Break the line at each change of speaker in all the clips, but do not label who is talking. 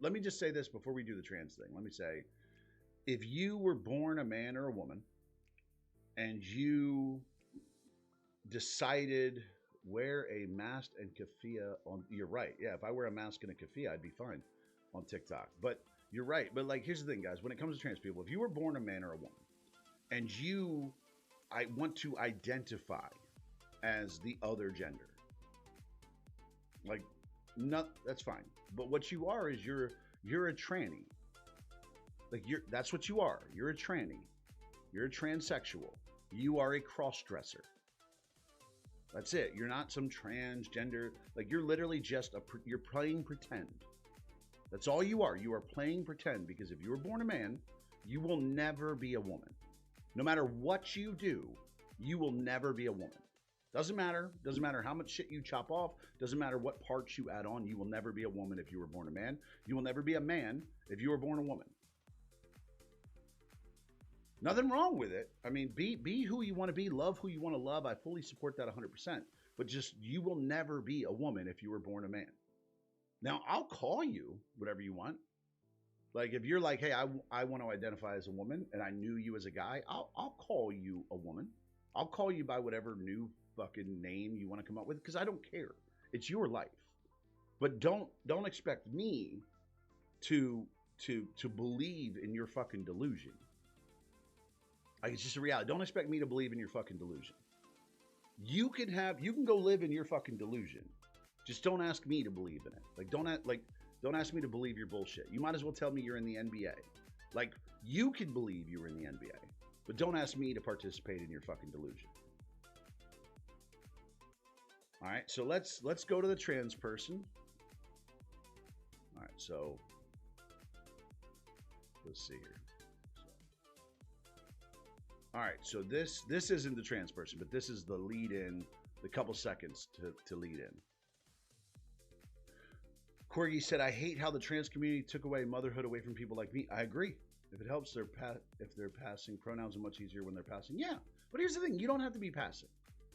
let me just say this before we do the trans thing. Let me say, if you were born a man or a woman and you decided wear a mask and keffiyeh on, you're right. Yeah, if I wear a mask and a keffiyeh, I'd be fine on TikTok. But you're right. But like, here's the thing, guys. When it comes to trans people, if you were born a man or a woman and I want to identify as the other gender, like, that's fine. But what you are is you're a tranny. Like, that's what you are. You're a tranny. You're a transsexual. You are a cross-dresser. That's it. You're not some transgender. Like, you're literally just you're playing pretend. That's all you are. You are playing pretend, because if you were born a man, you will never be a woman. No matter what you do, you will never be a woman. Doesn't matter. Doesn't matter how much shit you chop off. Doesn't matter what parts you add on. You will never be a woman if you were born a man. You will never be a man if you were born a woman. Nothing wrong with it. I mean, be who you want to be, love who you want to love. I fully support that 100%. But just, you will never be a woman if you were born a man. Now, I'll call you whatever you want. Like, if you're like, hey, I want to identify as a woman, and I knew you as a guy, I'll call you a woman. I'll call you by whatever new fucking name you want to come up with, because I don't care. It's your life. But don't expect me to believe in your fucking delusion. Like, it's just a reality. Don't expect me to believe in your fucking delusion. You can go live in your fucking delusion. Just don't ask me to believe in it. Like, don't ask me to believe your bullshit. You might as well tell me you're in the NBA. Like, you can believe you were in the NBA, but don't ask me to participate in your fucking delusion. All right, so let's go to the trans person. All right, so let's see here. All right, so this isn't the trans person, but this is the lead in, the couple seconds to lead in. Corgi said, I hate how the trans community took away motherhood away from people like me. I agree. If it helps, if they're passing, pronouns are much easier when they're passing. Yeah, but here's the thing. You don't have to be passing.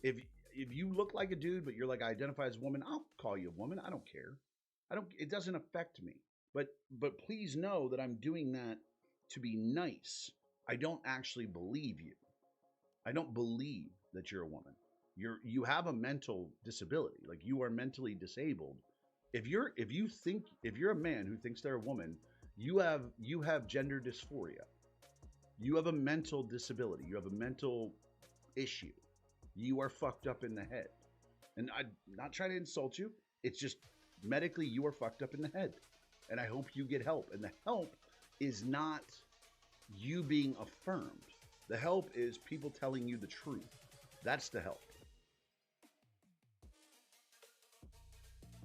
If you look like a dude, but you're like, I identify as a woman, I'll call you a woman. I don't care. It doesn't affect me. But please know that I'm doing that to be nice. I don't actually believe you. I don't believe that you're a woman. You have a mental disability. Like, you are mentally disabled. If you're a man who thinks they're a woman, you have gender dysphoria. You have a mental disability. You have a mental issue. You are fucked up in the head. And I'm not trying to insult you. It's just medically you are fucked up in the head. And I hope you get help. And the help is not you being affirmed. The help is people telling you the truth. That's the help.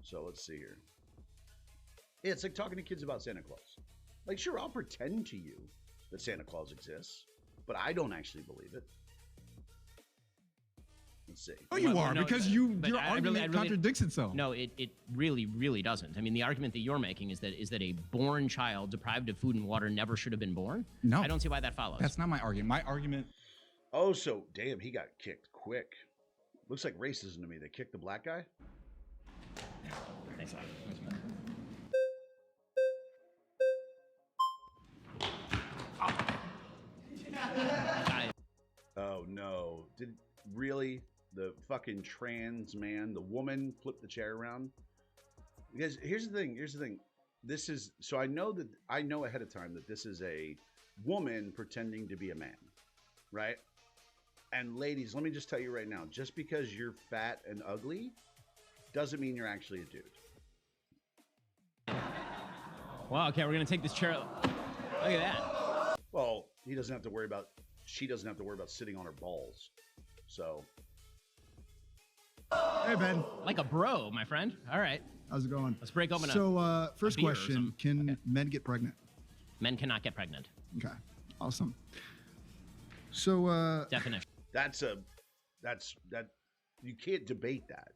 So let's see here. Yeah, it's like talking to kids about Santa Claus. Like, sure, I'll pretend to you that Santa Claus exists, but I don't actually believe it. Let's see.
Oh, you are, because your argument contradicts itself.
No, it really, really doesn't. I mean, the argument that you're making is that a born child deprived of food and water never should have been born?
No.
I don't see why that follows.
That's not my argument. My argument...
Oh, so, damn, he got kicked quick. Looks like racism to me. They kicked the black guy?
Thanks a lot.
Oh, no. Really? The fucking trans man, the woman flipped the chair around? Because here's the thing. This is, so I know ahead of time that this is a woman pretending to be a man, right? And ladies, let me just tell you right now, just because you're fat and ugly doesn't mean you're actually a dude.
Well, okay, we're gonna take this chair. Look at that.
Well, she doesn't have to worry about sitting on her balls. So.
Hey, Ben.
Like a bro, my friend. All right.
How's it going?
Let's break open
first question, can men get pregnant?
Men cannot get pregnant.
Okay. Awesome. So,
definition.
You can't debate that.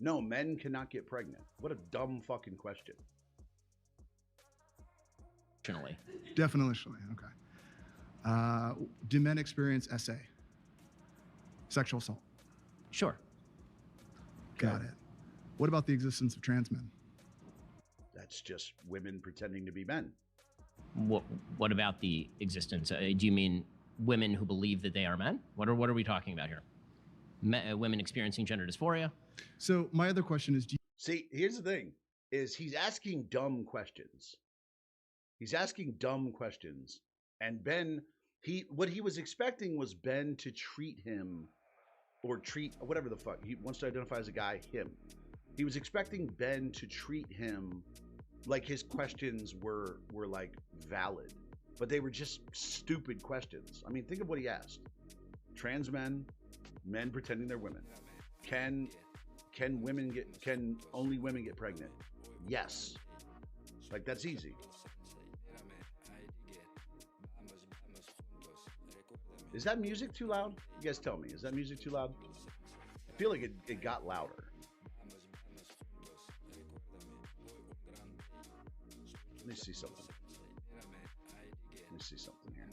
No, men cannot get pregnant. What a dumb fucking question.
Definitionally, okay. Do men experience SA? Sexual assault?
Sure.
Got it. What about the existence of trans men?
That's just women pretending to be men.
What about the existence? Do you mean women who believe that they are men? What are we talking about here? Women experiencing gender dysphoria?
So my other question is,
See, here's the thing, is he's asking dumb questions. He's asking dumb questions. And Ben, what he was expecting was Ben to treat him, or treat whatever the fuck. He wants to identify as a guy, him. He was expecting Ben to treat him like his questions were like valid, but they were just stupid questions. I mean, think of what he asked. Trans men pretending they're women. Can only women get pregnant? Yes. Like, that's easy. Is that music too loud? You guys tell me. Is that music too loud? I feel like it got louder. Let me see something. Let me see something here.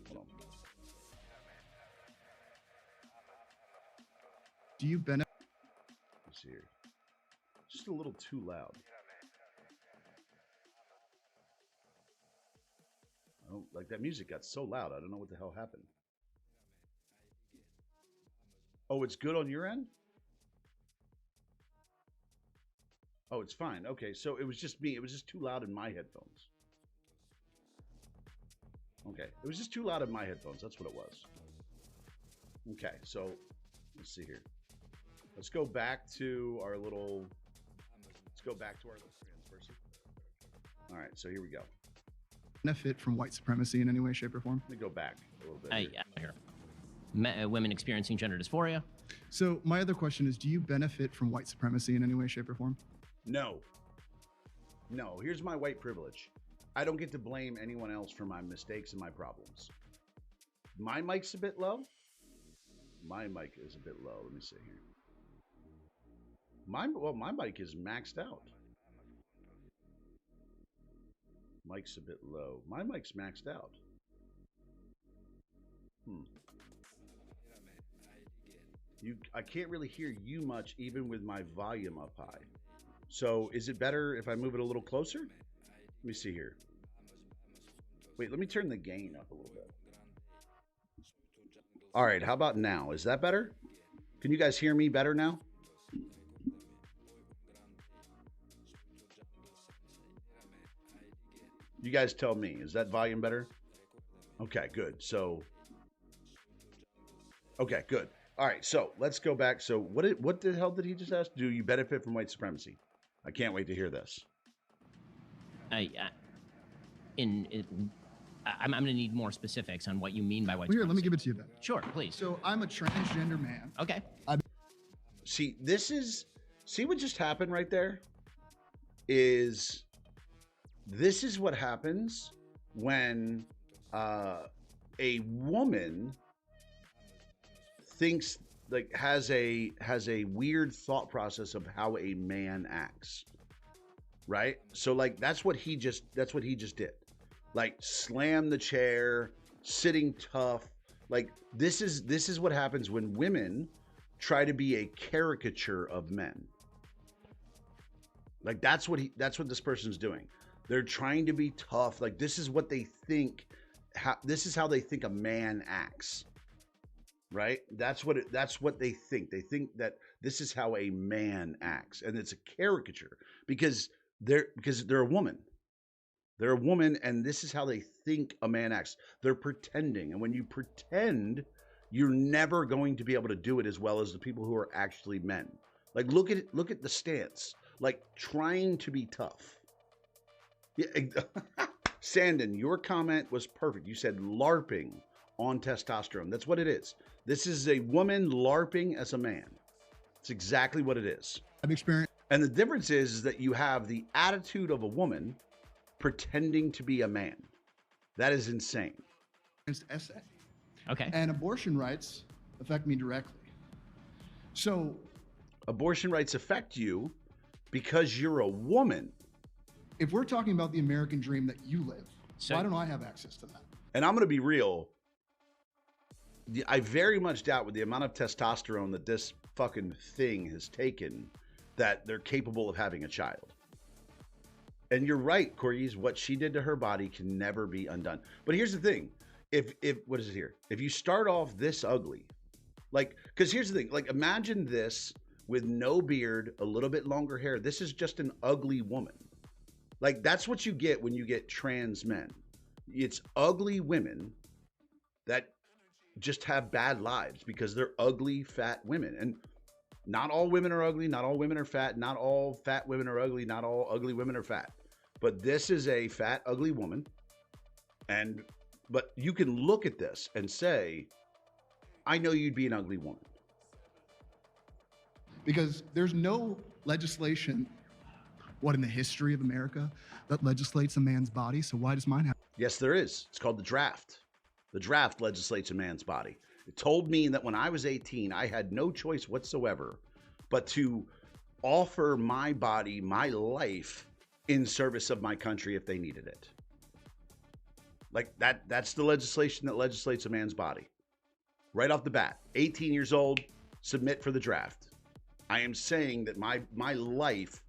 Hold on.
do you benefit?
Let's see here. Just a little too loud. Oh, like that music got so loud. I don't know what the hell happened. Oh, it's good on your end? Oh, it's fine. Okay, so it was just me. It was just too loud in my headphones. Okay, it was just too loud in my headphones. That's what it was. Okay, so let's see here. Let's go back to our little. Let's go back to our little transversal. All right, so here we go.
Benefit from white supremacy in any way, shape, or form?
Let me go back a little bit.
Here. Women experiencing gender dysphoria.
So my other question is, do you benefit from white supremacy in any way, shape, or form?
No. No, here's my white privilege. I don't get to blame anyone else for my mistakes and my problems. My mic's a bit low. My mic is a bit low. Let me see here. My mic is maxed out. Mic's a bit low. My mic's maxed out. I can't really hear you much even with my volume up high. So is it better if I move it a little closer? Let me see here. Wait, let me turn the gain up a little bit. All right, how about now? Is that better? Can you guys hear me better now? You guys tell me. Is that volume better? Okay, good. So, okay, good. All right, so let's go back. So what the hell did he just ask? Do you benefit from white supremacy? I can't wait to hear this.
I'm going to need more specifics on what you mean by white
Well, here,
supremacy.
let me give it to you then.
Sure, please.
So I'm a transgender man.
Okay.
See, see what just happened right there? This is what happens when a woman thinks, like, has a weird thought process of how a man acts, right? So like that's what he just did, like slam the chair, sitting tough. Like this is what happens when women try to be a caricature of men. Like that's what this person's doing. They're trying to be tough. Like this is what they think. This is how they think a man acts. Right? That's what they think. They think that this is how a man acts, and it's a caricature because they're a woman. They're a woman, and this is how they think a man acts. They're pretending, and when you pretend, you're never going to be able to do it as well as the people who are actually men. Like look at the stance. Like trying to be tough. Yeah, Sandon, your comment was perfect. You said LARPing on testosterone. That's what it is. This is a woman LARPing as a man. It's exactly what it is.
I've experienced.
And the difference is that you have the attitude of a woman pretending to be a man. That is insane.
SA.
Okay.
And abortion rights affect me directly. So
abortion rights affect you because you're a woman.
If we're talking about the American dream that you live, why don't I have access to that?
And I'm going to be real. I very much doubt with the amount of testosterone that this fucking thing has taken that they're capable of having a child. And you're right, Corgis, what she did to her body can never be undone. But here's the thing. If what is it here? If you start off this ugly, like, because here's the thing, like, imagine this with no beard, a little bit longer hair. This is just an ugly woman. Like, that's what you get when you get trans men. It's ugly women that just have bad lives because they're ugly, fat women. And not all women are ugly. Not all women are fat. Not all fat women are ugly. Not all ugly women are fat. But this is a fat, ugly woman. But you can look at this and say, I know you'd be an ugly woman.
Because there's no legislation, in the history of America that legislates a man's body. So why does mine have?
Yes, there is. It's called the draft. The draft legislates a man's body. It told me that when I was 18, I had no choice whatsoever but to offer my body, my life in service of my country if they needed it. Like that's the legislation that legislates a man's body. Right off the bat, 18 years old, submit for the draft. I am saying that my life,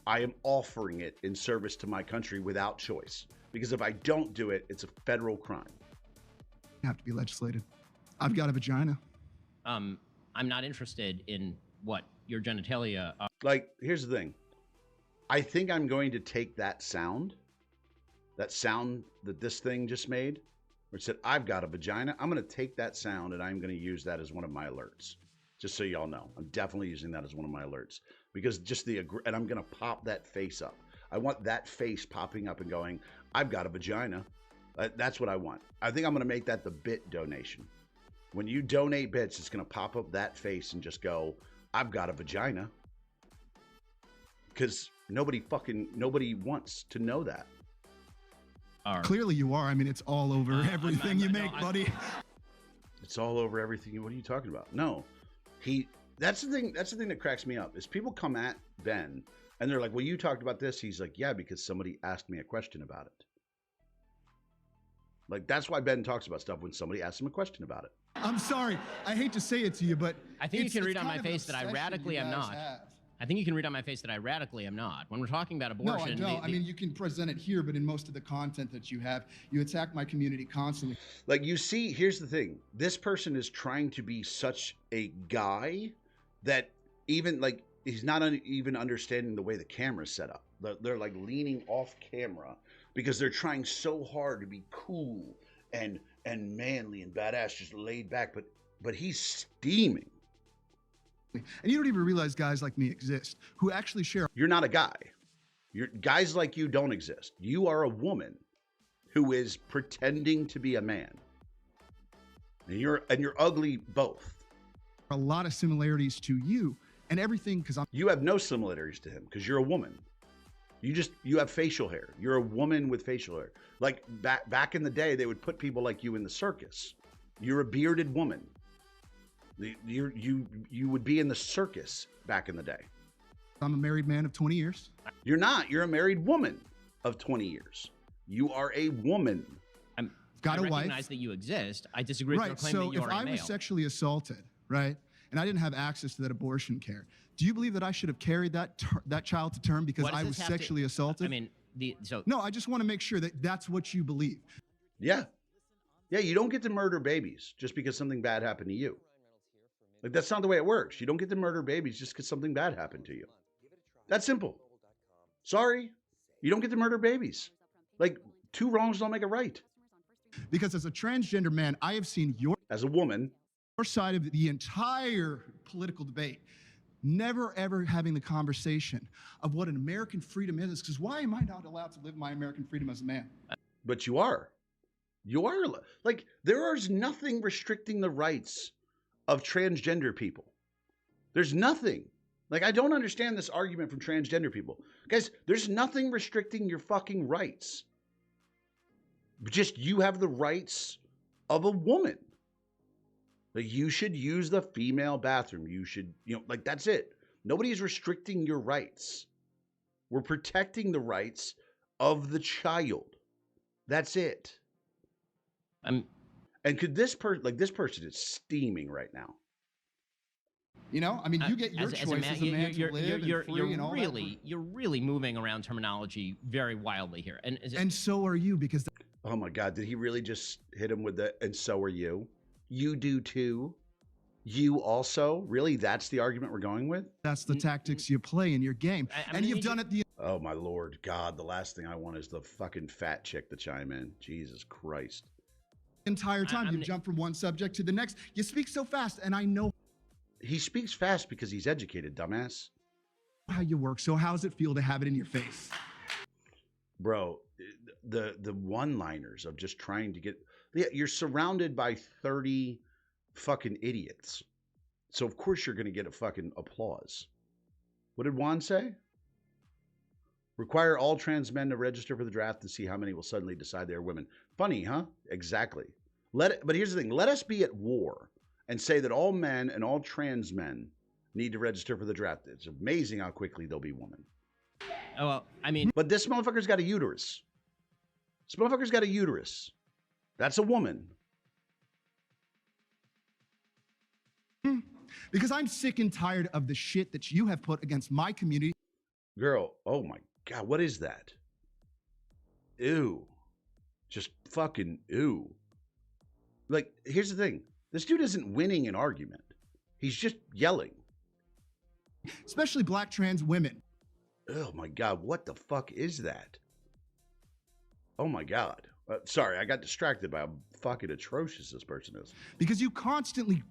I am offering it in service to my country without choice. Because if I don't do it, it's a federal crime.
Have to be legislated. I've got a vagina.
I'm not interested in what your genitalia are.
Like, here's the thing. I think I'm going to take that sound that this thing just made, where it said, I've got a vagina. I'm going to take that sound and I'm going to use that as one of my alerts. Just so y'all know, I'm definitely using that as one of my alerts because and I'm going to pop that face up. I want that face popping up and going, I've got a vagina. That's what I want. I think I'm going to make that the bit donation. When you donate bits, it's going to pop up that face and just go, I've got a vagina. Because nobody wants to know that.
Clearly you are. I mean, it's all over everything you make, buddy.
It's all over everything. What are you talking about? No. That's the thing that cracks me up is people come at Ben and they're like, well, you talked about this. He's like, yeah, because somebody asked me a question about it. Like, that's why Ben talks about stuff when somebody asks him a question about it.
I'm sorry. I hate to say it to you, but
I think you can read on my face that I radically am not. I think you can read on my face that I radically am not. When we're talking about abortion...
No, I don't. I mean, you can present it here, but in most of the content that you have, you attack my community constantly.
Like, you see, here's the thing. This person is trying to be such a guy that even, like, he's not even understanding the way the camera's set up. They're like, leaning off camera because they're trying so hard to be cool and manly and badass, just laid back. But he's steaming.
And you don't even realize guys like me exist who actually share.
You're not a guy. Guys like you don't exist. You are a woman who is pretending to be a man. And you're ugly both.
A lot of similarities to you and everything because
You have no similarities to him because you're a woman. You have facial hair. You're a woman with facial hair. Like back in the day, they would put people like you in the circus. You're a bearded woman. You would be in the circus back in the day.
I'm a married man of 20 years.
You're not. You're a married woman of 20 years. You are a woman.
I recognize that you exist. I disagree with your claim that you are a male.
So if I was sexually assaulted, right, and I didn't have access to that abortion care, do you believe that I should have carried that child to term because I was sexually assaulted?
I mean,
No, I just want to make sure that that's what you believe.
Yeah. Yeah, you don't get to murder babies just because something bad happened to you. Like, that's not the way it works. You don't get to murder babies just because something bad happened to you. That's simple. Sorry. You don't get to murder babies. Like, two wrongs don't make it right.
Because as a transgender man, I have seen
as a woman,
your side of the entire political debate, never ever having the conversation of what an American freedom is. Because why am I not allowed to live my American freedom as a man?
But you are. You are. Like, there is nothing restricting the rights of transgender people. There's nothing. Like, I don't understand this argument from transgender people. Guys, there's nothing restricting your fucking rights. Just you have the rights of a woman. Like, you should use the female bathroom. You should, like, that's it. Nobody's restricting your rights. We're protecting the rights of the child. That's it. And And could this person, like this person is steaming right now.
You know, I mean, you get your choice as a man to live and free and all that.
You're really moving around terminology very wildly here.
And so are you, because
Oh my God, did he really just hit him with the, and so are you? You do too? You also? Really? That's the argument we're going with?
that's the tactics you play in your game. And you've done it the
Oh my Lord, God, the last thing I want is the fucking fat chick to chime in. Jesus Christ.
entire time. You jump from one subject to the next. You speak so fast, and I know
He speaks fast because he's educated, dumbass.
how you work. So how does it feel to have it in your face?
Bro, the one-liners of just trying to get, yeah, you're surrounded by 30 fucking idiots. So of course you're going to get a fucking applause. What did Juan say? Require all trans men to register for the draft to see how many will suddenly decide they're women. Funny, huh? Exactly. But here's the thing. Let us be at war and say that all men and all trans men need to register for the draft. It's amazing how quickly they'll be women.
Oh, well, I mean,
But this motherfucker's got a uterus. This motherfucker's got a uterus. That's a woman.
Because I'm sick and tired of the shit that you have put against my community.
Girl, oh my God, what is that? Ew. Just fucking ew. Like, here's the thing. This dude isn't winning an argument. He's just yelling.
Especially black trans women.
Oh my God, what the fuck is that? Oh my God. Sorry, I got distracted by how fucking atrocious this person is.
Because you constantly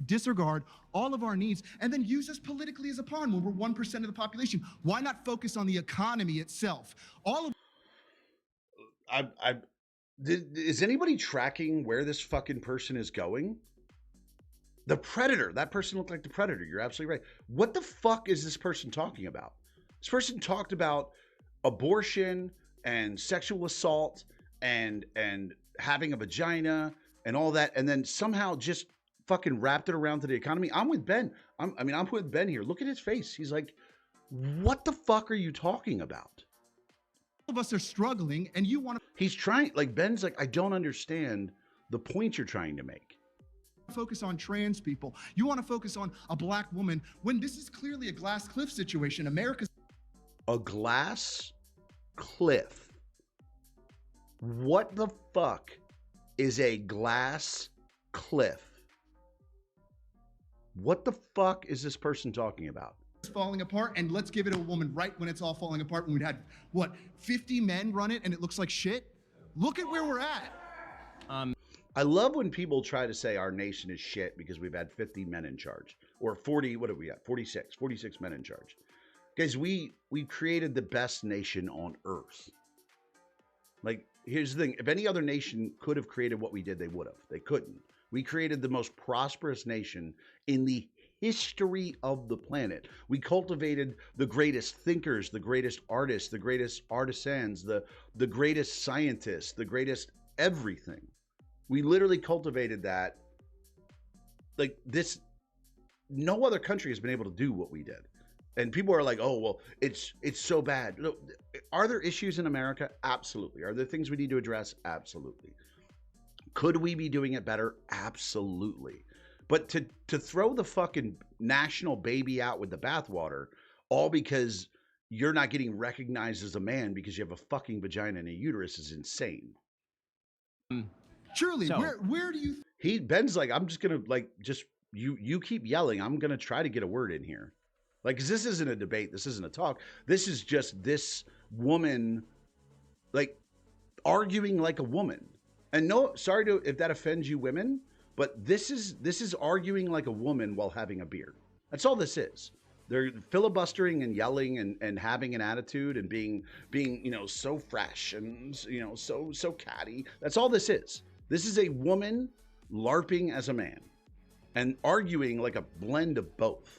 disregard all of our needs and then use us politically as a pawn when we're 1% of the population. Why not focus on the economy itself?
Is anybody tracking where this fucking person is going? The Predator. That person looked like the Predator. You're absolutely right. What the fuck is this person talking about? This person talked about abortion and sexual assault and having a vagina and all that, and then somehow just fucking wrapped it around to the economy. I'm with Ben. I'm with Ben here. Look at his face. He's like, what the fuck are you talking about?
All of us are struggling, and you want to
He's trying, like, Ben's like, I don't understand the point you're trying to make.
focus on trans people. You want to focus on a black woman when this is clearly a glass cliff situation. America's
A glass cliff. What the fuck is a glass cliff? What the fuck is this person talking about?
falling apart, and let's give it a woman right when it's all falling apart, when we'd had, what, 50 men run it and it looks like shit? Look at where we're at.
I love when people try to say our nation is shit because we've had 50 men in charge. Or 40, what have we got? 46 men in charge. Guys, we created the best nation on earth. Like, here's the thing. If any other nation could have created what we did, they would have. They couldn't. We created the most prosperous nation in the history of the planet. We cultivated the greatest thinkers, the greatest artists, the greatest artisans, the greatest scientists, the greatest everything. We literally cultivated that. Like this, no other country has been able to do what we did. And people are like, oh, well, it's so bad. No, are there issues in America? Absolutely. Are there things we need to address? Absolutely. Could we be doing it better? Absolutely. But to throw the fucking national baby out with the bathwater, all because you're not getting recognized as a man because you have a fucking vagina and a uterus, is insane.
Truly,
So-
where do you
Ben's like, I'm just gonna you keep yelling. I'm gonna try to get a word in here. Like, 'cause this isn't a debate. This isn't a talk. This is just this woman, like, arguing like a woman. And no, sorry if that offends you women, but this is arguing like a woman while having a beer. That's all this is. They're filibustering and yelling and having an attitude and being so fresh and so catty. That's all this is. This is a woman LARPing as a man and arguing like a blend of both.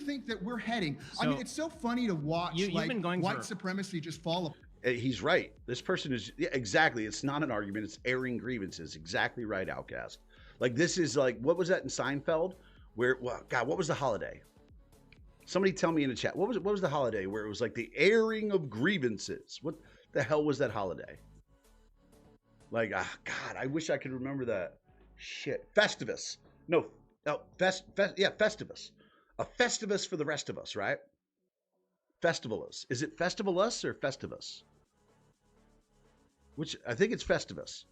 think that we're heading? I
So-
mean, it's so funny to watch
You've been going
white
for-
supremacy just fall apart.
He's right. This person is, yeah, exactly. It's not an argument. It's airing grievances. Exactly right, Outcast. Like, this is like, what was that in Seinfeld? Where, well, God, what was the holiday? Somebody tell me in the chat. What was the holiday where it was like the airing of grievances? What the hell was that holiday? Like, God, I wish I could remember that shit. Festivus. No, no, yeah, Festivus. A Festivus for the rest of us, right? Festivalus. Is it Festivalus or Festivus? Which I think it's Festivus.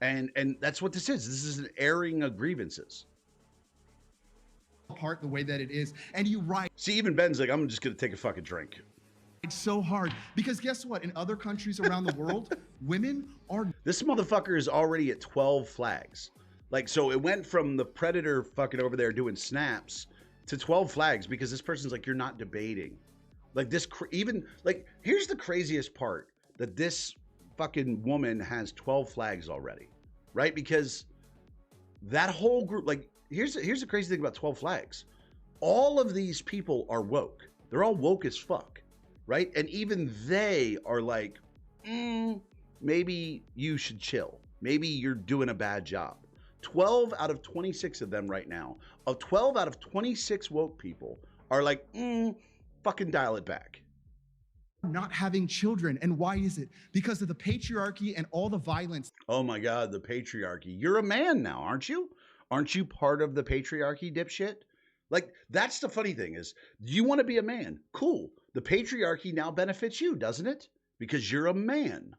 And that's what this is. This is an airing of grievances.
Apart the way that it is, and you write.
See, even Ben's like, I'm just gonna take a fucking drink.
It's so hard because guess what? In other countries around the world, women are.
This motherfucker is already at 12 flags. Like, so it went from the predator fucking over there doing snaps to 12 flags because this person's like, you're not debating. Like this, even like, here's the craziest part, that this fucking woman has 12 flags already, right? Because that whole group, like, here's the crazy thing about 12 flags. All of these people are woke. They're all woke as fuck, right? And even they are like, maybe you should chill. Maybe you're doing a bad job. 12 out of 26 of them right now, of 12 out of 26 woke people are like, fucking dial it back.
Not having children. And why is it? Because of the patriarchy and all the violence.
Oh my God, the patriarchy. You're a man now, aren't you? Aren't you part of the patriarchy, dipshit? Like, that's the funny thing is, you want to be a man. Cool. The patriarchy now benefits you, doesn't it? Because you're a man.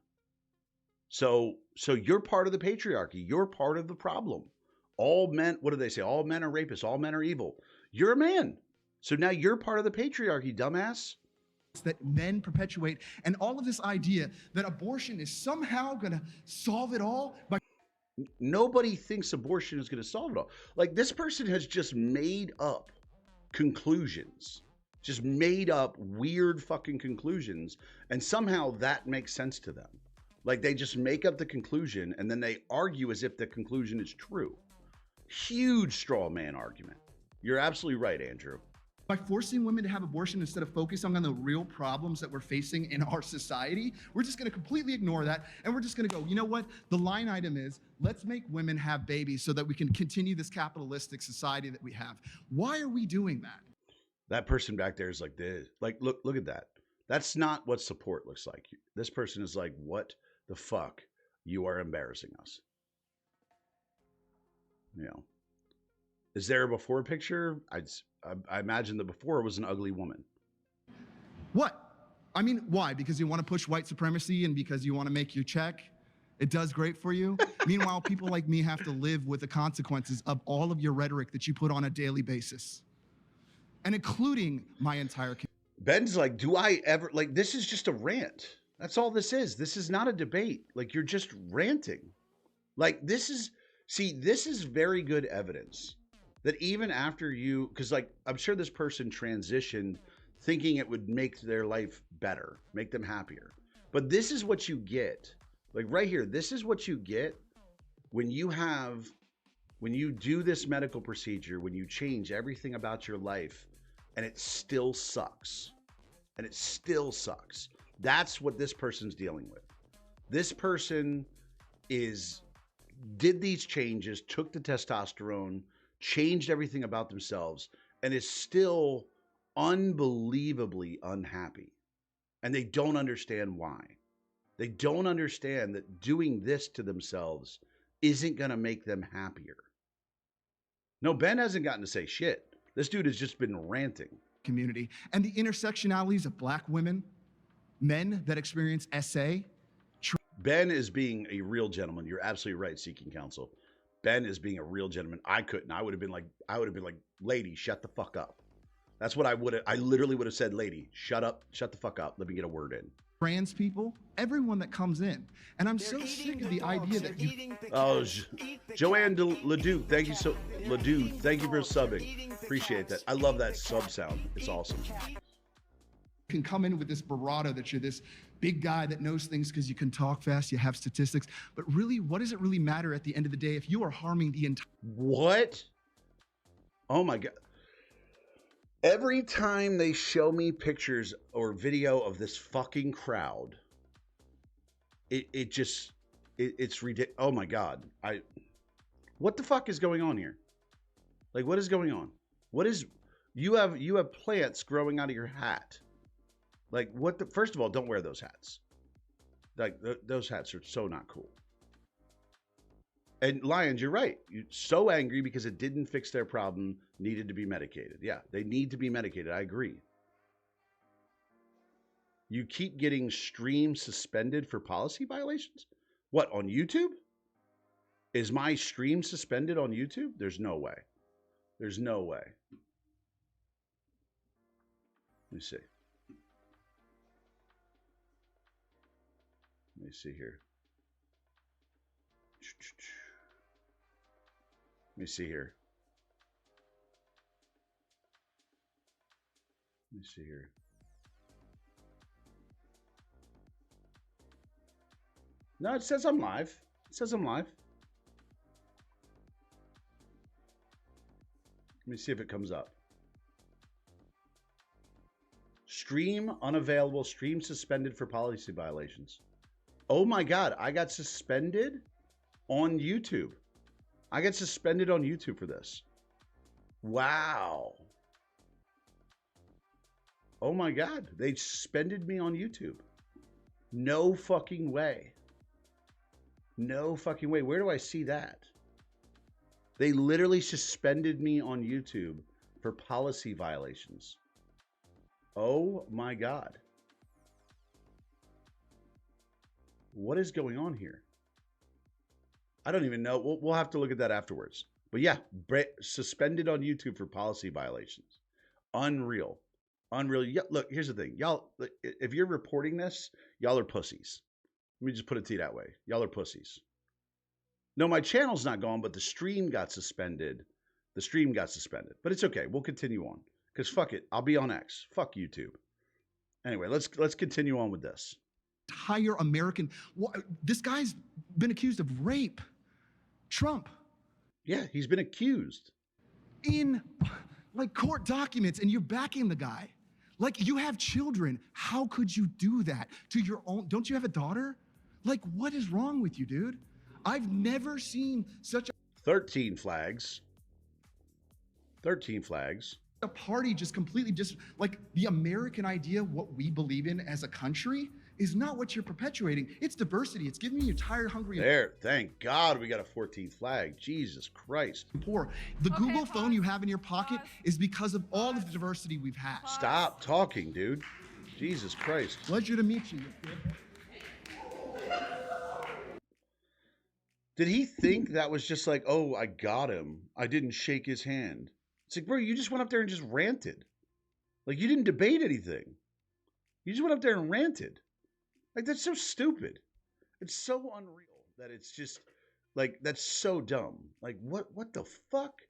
So you're part of the patriarchy. You're part of the problem. All men, what do they say? All men are rapists. All men are evil. You're a man. So now you're part of the patriarchy, dumbass.
That men perpetuate, and all of this idea that abortion is somehow going to solve it all by.
Nobody thinks abortion is going to solve it all. Like, this person has just made up conclusions, just made up weird fucking conclusions, and somehow that makes sense to them. Like, they just make up the conclusion and then they argue as if the conclusion is true. Huge straw man argument. You're absolutely right, Andrew.
By forcing women to have abortion instead of focusing on the real problems that we're facing in our society, we're just going to completely ignore that. And we're just going to go, you know what? The line item is, let's make women have babies so that we can continue this capitalistic society that we have. Why are we doing that?
That person back there is like this. Like, look at that. That's not what support looks like. This person is like, what the fuck? You are embarrassing us. You know, is there a before picture? I imagine the before was an ugly woman.
What? I mean, why? Because you want to push white supremacy and because you want to make your check? It does great for you. Meanwhile, people like me have to live with the consequences of all of your rhetoric that you put on a daily basis. And including my entire community.
Ben's like, do I ever, like, this is just a rant. That's all this is. This is not a debate. Like, you're just ranting. Like, this is very good evidence that even after you, because like, I'm sure this person transitioned thinking it would make their life better, make them happier. But this is what you get. Like right here, this is what you get when you do this medical procedure, when you change everything about your life and it still sucks. And it still sucks. That's what this person's dealing with. This person did these changes, took the testosterone, changed everything about themselves, and is still unbelievably unhappy. And they don't understand why. They don't understand that doing this to themselves isn't going to make them happier. No, Ben hasn't gotten to say shit. This dude has just been ranting.
Community and the intersectionalities of Black women, men that experience SA.
Ben is being a real gentleman. You're absolutely right, Seeking Counsel. Ben is being a real gentleman. I couldn't. I would have been like, lady, shut the fuck up. That's what I literally would have said, lady, shut up, shut the fuck up. Let me get a word in.
Trans people, everyone that comes in. And I'm so sick of the idea that you...
Oh, Joanne Ledoux, thank you thank you for subbing. Appreciate that. I love that sub sound. It's awesome.
Can come in with this bravado that you're this big guy that knows things because you can talk fast, you have statistics. But really, what does it really matter at the end of the day if you are harming the entire...
What? Oh my God. Every time they show me pictures or video of this fucking crowd, it's ridiculous. Oh my God. What the fuck is going on here? Like, what is going on? You have plants growing out of your hat. Like, first of all, don't wear those hats. Like, those hats are so not cool. And Lions, you're right. You're so angry because it didn't fix their problem, needed to be medicated. Yeah, they need to be medicated. I agree. You keep getting streams suspended for policy violations? What, on YouTube? Is my stream suspended on YouTube? There's no way. There's no way. Let me see. Let me see here. Let me see here. Let me see here. No, it says I'm live. It says I'm live. Let me see if it comes up. Stream unavailable. Stream suspended for policy violations. Oh my God, I got suspended on YouTube. I got suspended on YouTube for this. Wow. Oh my God, they suspended me on YouTube. No fucking way. No fucking way. Where do I see that? They literally suspended me on YouTube for policy violations. Oh my God. What is going on here? I don't even know. We'll have to look at that afterwards. But yeah, suspended on YouTube for policy violations. Unreal. Unreal. Yeah, look, here's the thing. Y'all, if you're reporting this, y'all are pussies. Let me just put it to you that way. Y'all are pussies. No, my channel's not gone, but the stream got suspended. The stream got suspended. But it's okay. We'll continue on. Because fuck it. I'll be on X. Fuck YouTube. Anyway, let's continue on with this.
Entire American. This guy's been accused of rape. Trump.
Yeah, he's been accused.
In like court documents, and you're backing the guy. Like, you have children. How could you do that to your own? Don't you have a daughter? Like, what is wrong with you, dude? I've never seen such
13 flags. 13 flags.
a party just completely like the American idea, what we believe in as a country, is not what you're perpetuating. It's diversity. It's giving you tired, hungry,
there. Thank God we got a 14th flag. Jesus Christ.
and poor. The Google phone you have in your pocket is because of all of the diversity we've had.
Stop talking, dude. Jesus Christ.
Pleasure to meet you.
Did he think that was just like, oh, I got him. I didn't shake his hand. It's like, bro, you just went up there and just ranted. Like, you didn't debate anything. You just went up there and ranted. Like, that's so stupid. It's so unreal that it's just, like, that's so dumb. Like, what the fuck?